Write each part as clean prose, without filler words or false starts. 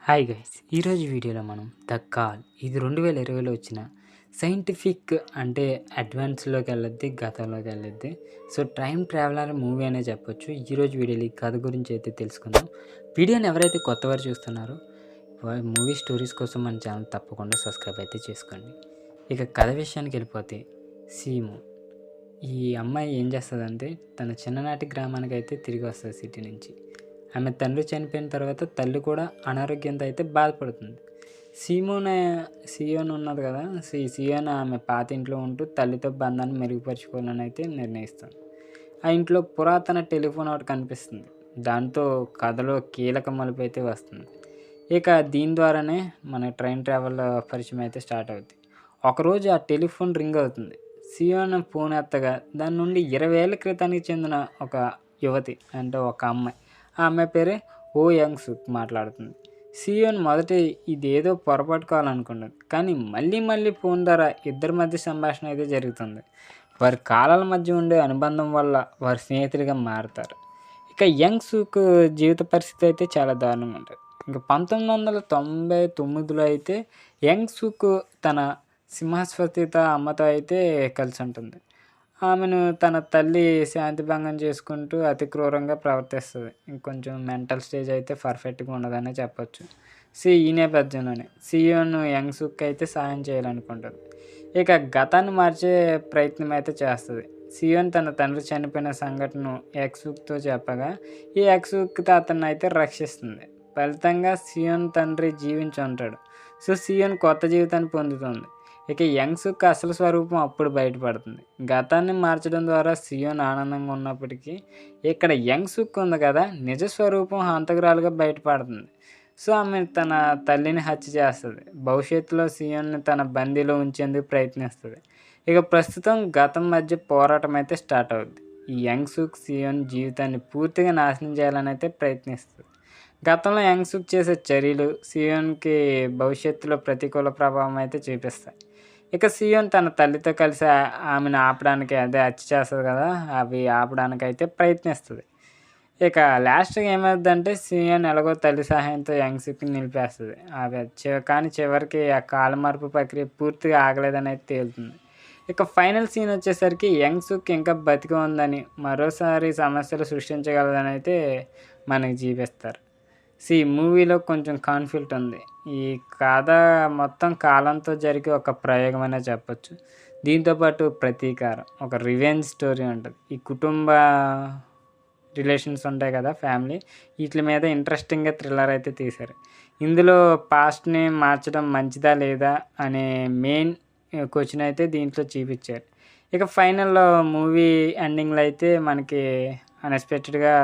Hi guys, ఈరోజు వీడియోలో మనం ద కాల్ ఇది 2020లో వచ్చిన సైంటిఫిక్ అంటే అడ్వాన్స్లోకి వెళ్ళొద్ది, గతంలోకి వెళ్ళొద్ది. సో టైం ట్రావెలర్ మూవీ అనే చెప్పొచ్చు. ఈరోజు వీడియోలో ఈ కథ గురించి అయితే తెలుసుకుందాం. వీడియోని ఎవరైతే కొత్తవారు చూస్తున్నారో మూవీ స్టోరీస్ కోసం మన ఛానల్ తప్పకుండా సబ్స్క్రైబ్ అయితే చేసుకోండి. ఇక కథ విషయానికి వెళ్ళిపోతే, సీము ఈ అమ్మాయి ఏం చేస్తుందంటే తన చిన్ననాటి గ్రామానికి అయితే తిరిగి వస్తుంది సిటీ నుంచి. ఆమె తండ్రి చనిపోయిన తర్వాత తల్లి కూడా అనారోగ్యంతో అయితే బాధపడుతుంది. సియోన్ ఉన్నది కదా, సియోన్ ఆమె పాత ఇంట్లో ఉంటూ తల్లితో బంధాన్ని మెరుగుపరుచుకోవాలని అయితే నిర్ణయిస్తుంది. ఆ ఇంట్లో పురాతన టెలిఫోన్ ఒకటి కనిపిస్తుంది. దాంతో కథలో కీలక మలుపు అయితే వస్తుంది. ఇక దీని ద్వారానే మన ట్రైన్ ట్రావెల్ పరిచయం అయితే స్టార్ట్ అవుతుంది. ఒకరోజు ఆ టెలిఫోన్ రింగ్ అవుతుంది. సియోన్ ఫోన్ ఎత్తగా దాని నుండి 20 ఏళ్ల క్రితానికి చెందిన ఒక యువతి అంటే ఒక అమ్మాయి, ఆ అమ్మాయి పేరే ఓ యంగ్ సుక్ మాట్లాడుతుంది. సియోన్ మొదట ఇదేదో పొరపాటు కావాలనుకున్నది, కానీ మళ్ళీ ఫోన్ ద్వారా ఇద్దరి మధ్య సంభాషణ అయితే జరుగుతుంది. వారి కాలాల మధ్య ఉండే అనుబంధం వల్ల వారి స్నేహితులుగా మారుతారు. ఇక యంగ్ సుక్ జీవిత పరిస్థితి అయితే చాలా దారుణంగా ఉంటుంది. ఇంకా 1999లో అయితే యంగ్ సుక్ తన సింహాస్వతిత అమ్మతో అయితే కలిసి ఉంటుంది. ఆమెను తన తల్లి శాంతిభంగం చేసుకుంటూ అతి క్రూరంగా ప్రవర్తిస్తుంది. ఇంకొంచెం మెంటల్ స్టేజ్ అయితే పర్ఫెక్ట్గా ఉండదనే చెప్పొచ్చు. ఈ నేపథ్యంలోనే సియోన్ యంగ్ సుక్ అయితే సాయం చేయాలనుకుంటుంది. ఇక గతాన్ని మార్చే ప్రయత్నం అయితే చేస్తుంది. సియోన్ తన తండ్రి చనిపోయిన సంఘటనను ఎక్సుక్తో చెప్పగా ఈ ఎక్సుక్తో అతన్ని అయితే రక్షిస్తుంది. ఫలితంగా సియోన్ తండ్రి జీవించి ఉంటాడు. సియోన్ కొత్త జీవితాన్ని పొందుతుంది. ఇక యంగ్ సుక్ అసలు స్వరూపం అప్పుడు బయటపడుతుంది. గతాన్ని మార్చడం ద్వారా సియోన్ ఆనందంగా ఉన్నప్పటికీ ఇక్కడ యంగ్ సుక్ ఉంది కదా, నిజ స్వరూపం హంతకురాలుగా బయటపడుతుంది. ఆమె తన తల్లిని హత్య చేస్తుంది. భవిష్యత్తులో సియోన్ని తన బందీలో ఉంచేందుకు ప్రయత్నిస్తుంది. ఇక ప్రస్తుతం గతం మధ్య పోరాటం అయితే స్టార్ట్ అవుతుంది. ఈ యంగ్ సుక్ సియోన్ జీవితాన్ని పూర్తిగా నాశనం చేయాలని అయితే ప్రయత్నిస్తుంది. గతంలో యంగ్ సుక్ చేసే చర్యలు సియోన్కి భవిష్యత్తులో ప్రతికూల ప్రభావం అయితే చూపిస్తాయి. ఇక సియోన్ తన తల్లితో కలిసి ఆమెను ఆపడానికి, అదే హత్య చేస్తుంది కదా, అవి ఆపడానికి అయితే ప్రయత్నిస్తుంది. ఇక లాస్ట్గా ఏమవుతుందంటే సియోన్ ఎలాగో తల్లి సహాయంతో యంగ్ సుక్ని నిలిపేస్తుంది. కానీ చివరికి ఆ కాలమార్పు ప్రక్రియ పూర్తిగా ఆగలేదని అయితే తేలుతుంది. ఇక ఫైనల్ సీన్ వచ్చేసరికి యంగ్ సుక్ ఇంకా బతికి ఉందని, మరోసారి సమస్యలు సృష్టించగలదని అయితే మనకి చూపిస్తారు. మూవీలో కొంచెం కాన్ఫ్లిక్ట్ ఉంది. ఈ కథ మొత్తం కాలంతో జరిగే ఒక ప్రయోగం అనే చెప్పొచ్చు. దీంతోపాటు ప్రతీకారం, ఒక రివెంజ్ స్టోరీ ఉంటుంది. ఈ కుటుంబ రిలేషన్స్ ఉంటాయి కదా, ఫ్యామిలీ, వీటి మీద ఇంట్రెస్టింగ్గా థ్రిల్లర్ అయితే తీశారు. ఇందులో పాస్ట్ని మార్చడం మంచిదా లేదా అనే మెయిన్ క్వశ్చన్ అయితే దీంట్లో చూపించారు. ఇక ఫైనల్లో మూవీ ఎండింగ్లో అయితే మనకి అన్ఎక్స్పెక్టెడ్గా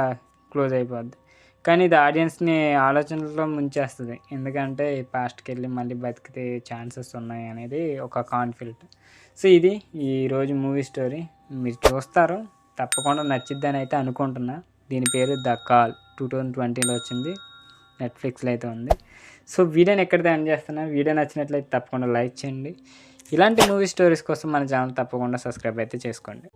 క్లోజ్ అయిపోద్ది. కానీ ఇది ఆడియన్స్ని ఆలోచనలో ముంచేస్తుంది. ఎందుకంటే పాస్ట్కి వెళ్ళి మళ్ళీ బతికితే ఛాన్సెస్ ఉన్నాయి అనేది ఒక కాన్ఫిడెంట్. ఇది ఈరోజు మూవీ స్టోరీ. మీరు చూస్తారు, తప్పకుండా నచ్చిద్దని అయితే అనుకుంటున్నా. దీని పేరు ద కాల్, 2020లో వచ్చింది, నెట్ఫ్లిక్స్లో అయితే ఉంది. వీడియోని ఎక్కడితే ఎండ్ చేస్తున్నా. వీడియో నచ్చినట్లయితే తప్పకుండా లైక్ చేయండి. ఇలాంటి మూవీ స్టోరీస్ కోసం మన ఛానల్ తప్పకుండా సబ్స్క్రైబ్ అయితే చేసుకోండి.